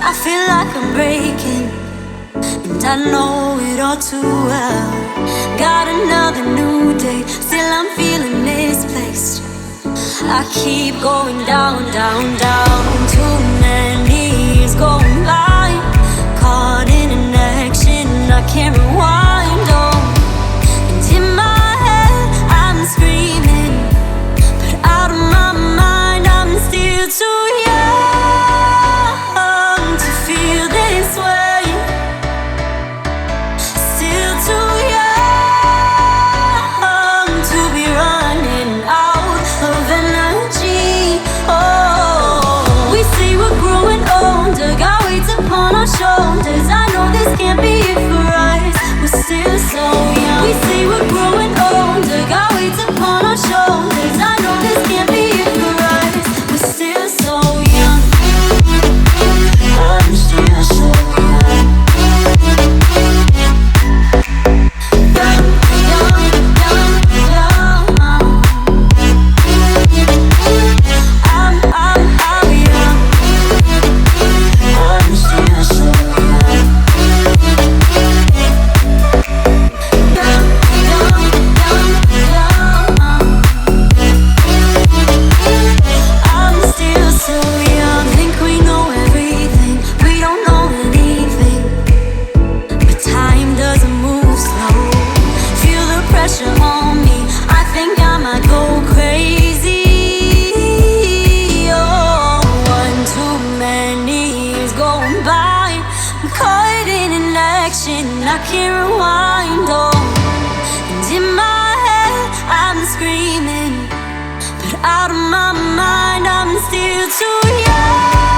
I feel like I'm breaking, and I know it all too well. Got another new day, still I'm feeling misplaced. I keep going down, down, down. Too many years going by, caught in an action I can't rewind. Oh, and in my head I'm screaming, but out of my mind I'm still too young to feel this way. Still too young to be running out of energy. Oh, we say we're growing older, got weights upon our shoulders. I know this can't be it for us, we're still so young. We say we're growing older, got weights upon our shoulders. I know this can't be it for us, we're still so young. I'm still so young. Young, young, young, young. I'm young. I'm still so young. Young, young, young, young. I'm still so young. Think we know everything, we don't know anything. But time doesn't move slow. Feel the pressure on me, I think I might go crazy. Oh, one too many years going by, I'm caught in an action I can't rewind. Oh, and in my head I'm screaming, but out of my mind I'm still too young.